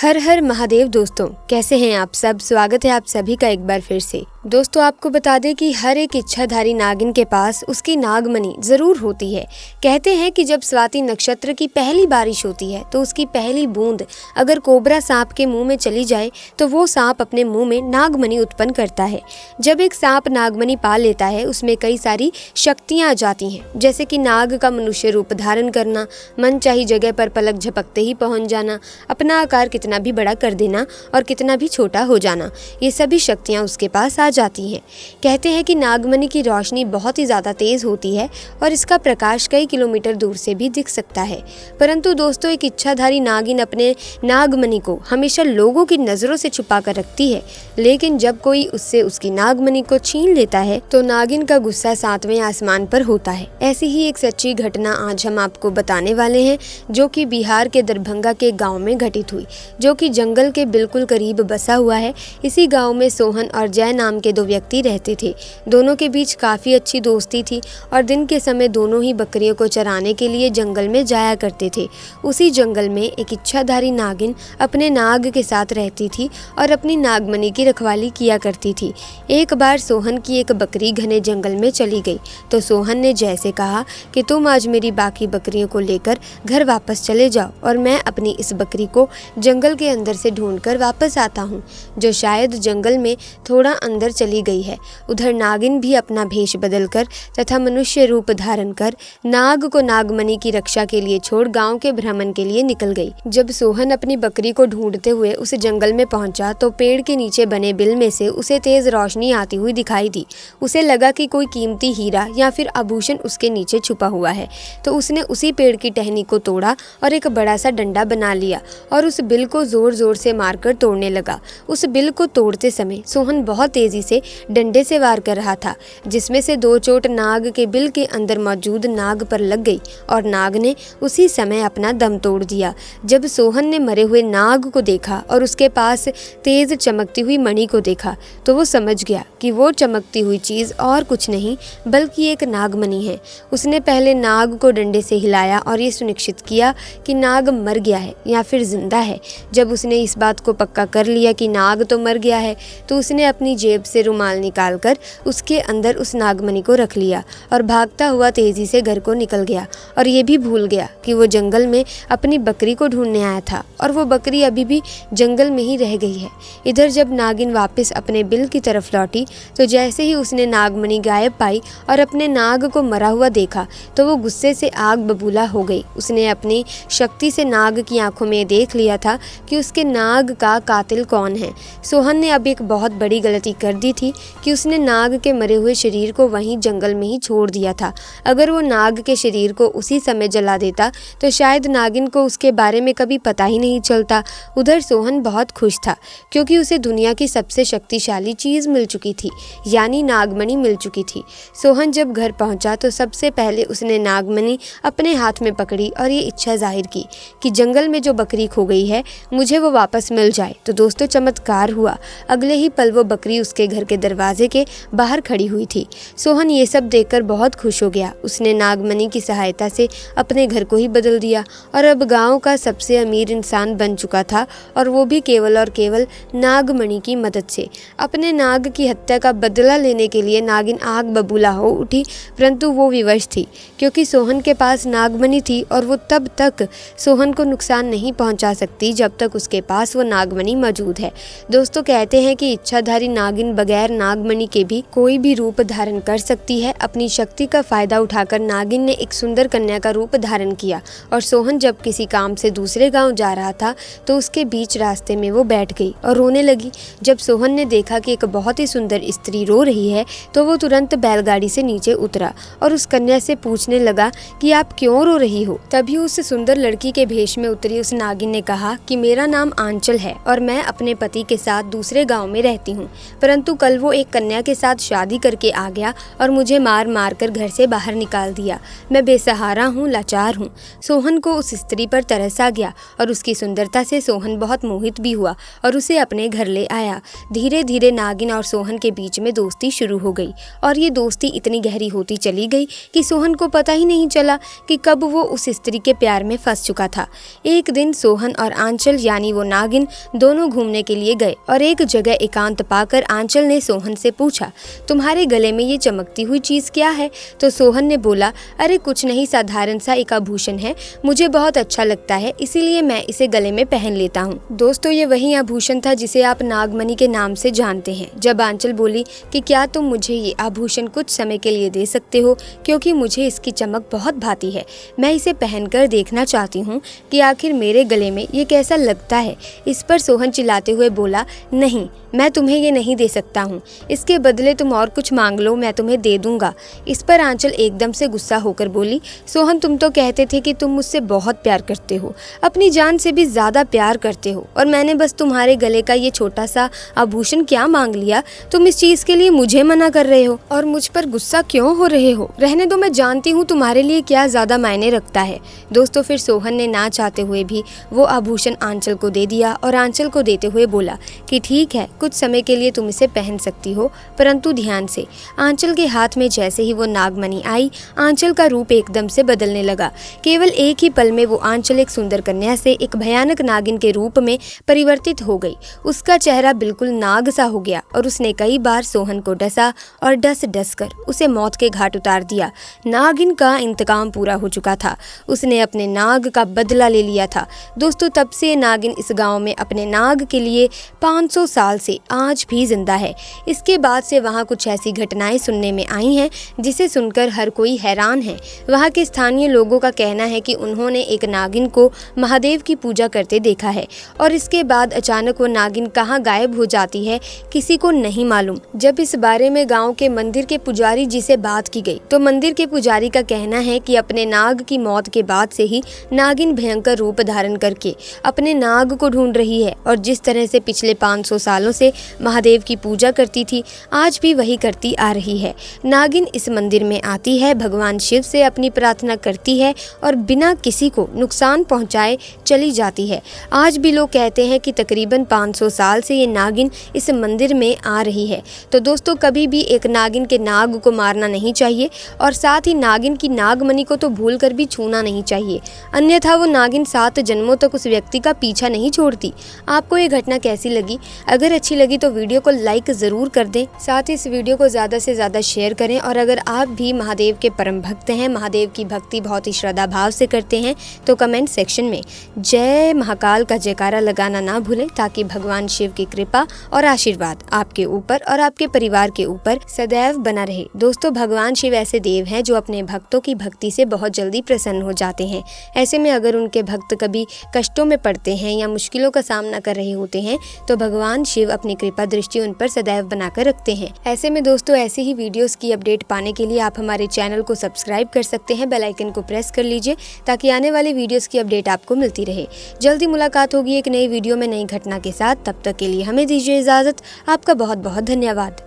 हर हर महादेव दोस्तों, कैसे हैं आप सब। स्वागत है आप सभी का एक बार फिर से। दोस्तों आपको बता दें कि हर एक इच्छाधारी नागिन के पास उसकी नागमणि जरूर होती है। कहते हैं कि जब स्वाति नक्षत्र की पहली बारिश होती है तो उसकी पहली बूंद अगर कोबरा सांप के मुंह में चली जाए तो वो सांप अपने मुंह में नागमणि उत्पन्न करता है। जब एक सांप नागमणि पा लेता है उसमें कई सारी शक्तियां आ जाती हैं, जैसे कि नाग का मनुष्य रूप धारण करना, मनचाही जगह पर पलक झपकते ही पहुंच जाना, अपना आकार कितना भी बड़ा कर देना और कितना भी छोटा हो जाना। ये सभी शक्तियां उसके पास आ जाती हैं। कहते हैं कि नागमणि की रोशनी बहुत ही ज़्यादा तेज़ होती है और इसका प्रकाश कई किलोमीटर दूर से भी दिख सकता है। परंतु दोस्तों एक इच्छाधारी नागिन अपने नागमणि को हमेशा लोगों की नज़रों से छुपा कर रखती है, लेकिन जब कोई उससे उसकी नागमणि को छीन लेता है तो नागिन का गुस्सा सातवें आसमान पर होता है। ऐसी ही एक सच्ची घटना आज हम आपको बताने वाले हैं, जो कि बिहार के दरभंगा के गाँव में घटित हुई, जो कि जंगल के बिल्कुल करीब बसा हुआ है। इसी गाँव में सोहन और जय नाम के दो व्यक्ति रहते थे। दोनों के बीच काफ़ी अच्छी दोस्ती थी और दिन के समय दोनों ही बकरियों को चराने के लिए जंगल में जाया करते थे। उसी जंगल में एक इच्छाधारी नागिन अपने नाग के साथ रहती थी और अपनी नागमणि की रखवाली किया करती थी। एक बार सोहन की एक बकरी घने जंगल में चली गई तो सोहन ने जय से कहा कि तुम आज मेरी बाकी बकरियों को लेकर घर वापस चले जाओ और मैं अपनी इस बकरी को जंगल के अंदर से ढूंढकर वापस आता हूँ, जो शायद जंगल में थोड़ा अंदर चली गई है। उधर नागिन भी अपना भेष बदलकर तथा मनुष्य रूप धारण कर नाग को नागमणि की रक्षा के लिए छोड़ गांव के भ्रमण के लिए निकल गई। जब सोहन अपनी बकरी को ढूंढते हुए उस जंगल में पहुंचा तो पेड़ के नीचे बने बिल में से उसे तेज रोशनी आती हुई दिखाई दी। उसे लगा कि कोई कीमती हीरा या फिर आभूषण उसके नीचे छुपा हुआ है, तो उसने उसी पेड़ की टहनी को तोड़ा और एक बड़ा सा डंडा बना लिया और उस बिल को जोर जोर से मारकर तोड़ने लगा। उस बिल को तोड़ते समय सोहन बहुत तेजी से डंडे से वार कर रहा था, जिसमें से दो चोट नाग के बिल के अंदर मौजूद नाग पर लग गई और नाग ने उसी समय अपना दम तोड़ दिया। जब सोहन ने मरे हुए नाग को देखा और उसके पास तेज चमकती हुई मणि को देखा तो वो समझ गया कि वो चमकती हुई चीज और कुछ नहीं बल्कि एक नागमणि है। उसने पहले नाग को डंडे से हिलाया और ये सुनिश्चित किया कि नाग मर गया है या फिर जिंदा है। जब उसने इस बात को पक्का कर लिया कि नाग तो मर गया है तो उसने अपनी जेब से रुमाल निकालकर उसके अंदर उस नागमणि को रख लिया और भागता हुआ तेजी से घर को निकल गया और ये भी भूल गया कि वो जंगल में अपनी बकरी को ढूंढने आया था और वो बकरी अभी भी जंगल में ही रह गई है। इधर जब नागिन वापस अपने बिल की तरफ लौटी तो जैसे ही उसने नागमणि गायब पाई और अपने नाग को मरा हुआ देखा तो वो गुस्से से आग बबूला हो गई। उसने अपनी शक्ति से नाग की आंखों में देख लिया था कि उसके नाग का कातिल कौन है। सोहन ने अब एक बहुत बड़ी गलती कर दी थी कि उसने नाग के मरे हुए शरीर को वहीं जंगल में ही छोड़ दिया था। अगर वो नाग के शरीर को उसी समय जला देता तो शायद नागिन को उसके बारे में कभी पता ही नहीं चलता। उधर सोहन बहुत खुश था क्योंकि उसे दुनिया की सबसे शक्तिशाली चीज़ मिल चुकी थी, यानी नागमणि मिल चुकी थी। सोहन जब घर पहुंचा तो सबसे पहले उसने नागमणि अपने हाथ में पकड़ी और ये इच्छा जाहिर की कि जंगल में जो बकरी खो गई है मुझे वो वापस मिल जाए। तो दोस्तों चमत्कार हुआ, अगले ही पल वो बकरी उसके घर के दरवाजे के बाहर खड़ी हुई थी। सोहन ये सब देखकर बहुत खुश हो गया। उसने नागमणि की सहायता से अपने घर को ही बदल दिया और अब गांव का सबसे अमीर इंसान बन चुका था, और वो भी केवल और केवल नागमणि की मदद से। अपने नाग की हत्या का बदला लेने के लिए नागिन आग बबूला हो उठी, परंतु वो विवश थी क्योंकि सोहन के पास नागमणि थी और वो तब तक सोहन को नुकसान नहीं पहुंचा सकती जब तक उसके पास वो नागमणि मौजूद है। दोस्तों कहते हैं कि इच्छाधारी नागिन बगैर नागमणि के भी कोई भी रूप धारण कर सकती है। अपनी शक्ति का फायदा उठाकर नागिन ने एक सुंदर कन्या का रूप धारण किया और सोहन जब किसी काम से दूसरे गांव जा रहा था तो उसके बीच रास्ते में वो बैठ गई और रोने लगी। जब सोहन ने देखा कि एक बहुत ही सुंदर स्त्री रो रही है तो वो तुरंत बैलगाड़ी से नीचे उतरा और उस कन्या से पूछने लगा कि आप क्यों रो रही हो। तभी उस सुंदर लड़की के भेष में उतरी उस नागिन ने कहा कि मेरा नाम आंचल है और मैं अपने पति के साथ दूसरे गांव में रहती हूँ, परंतु कल वो एक कन्या के साथ शादी करके आ गया और मुझे मार मार कर घर से बाहर निकाल दिया। मैं बेसहारा हूँ, लाचार हूँ। सोहन को उस स्त्री पर तरस आ गया और उसकी सुंदरता से सोहन बहुत मोहित भी हुआ और उसे अपने घर ले आया। धीरे धीरे नागिन और सोहन के बीच में दोस्ती शुरू हो गई और ये दोस्ती इतनी गहरी होती चली गई कि सोहन को पता ही नहीं चला कि कब वो उस स्त्री के प्यार में फंस चुका था। एक दिन सोहन और आंचल यानी वो नागिन दोनों घूमने के लिए गए और एक जगह एकांत पाकर आंचल ने सोहन से पूछा, तुम्हारे गले में ये चमकती हुई चीज क्या है? तो सोहन ने बोला, अरे कुछ नहीं, साधारण सा एक आभूषण है, मुझे बहुत अच्छा लगता है इसीलिए मैं इसे गले में पहन लेता हूँ। दोस्तों ये वही आभूषण था जिसे आप नागमणि के नाम से जानते हैं। जब आंचल बोली कि क्या तुम मुझे ये आभूषण कुछ समय के लिए दे सकते हो, क्योंकि मुझे इसकी चमक बहुत भाती है, मैं इसे पहनकर देखना चाहती हूँ कि आखिर मेरे गले में ये कैसा लगता है। इस पर सोहन चिल्लाते हुए बोला, नहीं, मैं तुम्हें ये नहीं दे सकता हूँ, इसके बदले तुम और कुछ मांग लो, मैं तुम्हें दे दूंगा। इस पर आंचल एकदम से गुस्सा होकर बोली, सोहन तुम तो कहते थे कि तुम मुझसे बहुत प्यार करते हो, अपनी जान से भी ज्यादा प्यार करते हो, और मैंने बस तुम्हारे गले का ये छोटा सा आभूषण क्या मांग लिया, तुम इस चीज के लिए मुझे मना कर रहे हो और मुझ पर गुस्सा क्यों हो रहे हो? रहने दो, मैं जानती हूँ तुम्हारे लिए क्या ज्यादा मायने रखता है। दोस्तों फिर सोहन ने ना चाहते हुए भी वो आभूषण आंचल को दे दिया और आंचल को देते हुए बोला कि ठीक है, कुछ समय के लिए तुम इसे पहन सकती हो, परंतु ध्यान से। आंचल के हाथ में जैसे ही वो नागमणि आई, आंचल का रूप एकदम से बदलने लगा। केवल एक ही पल में वो आंचल एक सुंदर कन्या से एक भयानक नागिन के रूप में परिवर्तित हो गई। उसका चेहरा बिल्कुल नाग सा हो गया और उसने कई बार सोहन को डसा और डस डस कर उसे मौत के घाट उतार दिया। नागिन का इंतकाम पूरा हो चुका था, उसने अपने नाग का बदला ले लिया था। दोस्तों तब से नागिन इस गांव में अपने नाग के लिए 500 साल से आज भी जिंदा है। इसके बाद से वहाँ कुछ ऐसी घटनाएं सुनने में आई हैं जिसे सुनकर हर कोई हैरान है। वहाँ के स्थानीय लोगों का कहना है कि उन्होंने एक नागिन को महादेव की पूजा करते देखा है और इसके बाद अचानक वो नागिन कहाँ गायब हो जाती है किसी को नहीं मालूम। जब इस बारे में गांव के मंदिर के पुजारी जी से बात की गई तो मंदिर के पुजारी का कहना है कि अपने नाग की मौत के बाद से ही नागिन भयंकर रूप धारण करके अपने नाग को ढूंढ रही है और जिस तरह से पिछले 500 सालों से महादेव की पूजा करती थी आज भी वही करती आ रही है। नागिन इस मंदिर में आती है, भगवान शिव से अपनी प्रार्थना करती है और बिना किसी को नुकसान पहुंचाए चली जाती है। आज भी लोग कहते हैं कि तकरीबन 500 साल से ये नागिन इस मंदिर में आ रही है। तो दोस्तों कभी भी एक नागिन के नाग को मारना नहीं चाहिए और साथ ही नागिन की नागमणि को तो भूल कर भी छूना नहीं चाहिए, अन्यथा वो नागिन 7 जन्मों तक उस व्यक्ति का पीछा नहीं छोड़ती। आपको ये घटना कैसी लगी? अगर अच्छी लगी तो वीडियो को लाइक ज़रूर कर दें, साथ ही इस वीडियो को ज़्यादा से ज़्यादा शेयर करें। और अगर आप भी महादेव के परम भक्त हैं, महादेव की भक्ति बहुत ही श्रद्धा भाव से करते हैं, तो कमेंट सेक्शन में जय महाकाल का जयकारा लगाना ना भूलें, ताकि भगवान शिव की कृपा और आशीर्वाद आपके ऊपर और आपके परिवार के ऊपर सदैव बना रहे। दोस्तों भगवान शिव ऐसे देव हैं जो अपने भक्तों की भक्ति से बहुत जल्दी प्रसन्न हो जाते हैं। ऐसे में अगर उनके भक्त कभी कष्टों में पड़ते हैं या मुश्किलों का सामना कर रहे होते हैं तो भगवान शिव अपनी कृपा दृष्टि उन पर सदैव बनाकर रखते हैं। ऐसे में दोस्तों ऐसे ही वीडियोस की अपडेट पाने के लिए आप हमारे चैनल को सब्सक्राइब कर सकते हैं, बेल आइकन को प्रेस कर लीजिए ताकि आने वाले वीडियोस की अपडेट आपको मिलती रहे। जल्दी मुलाकात होगी एक नई वीडियो में नई घटना के साथ, तब तक के लिए हमें दीजिए इजाजत। आपका बहुत बहुत धन्यवाद।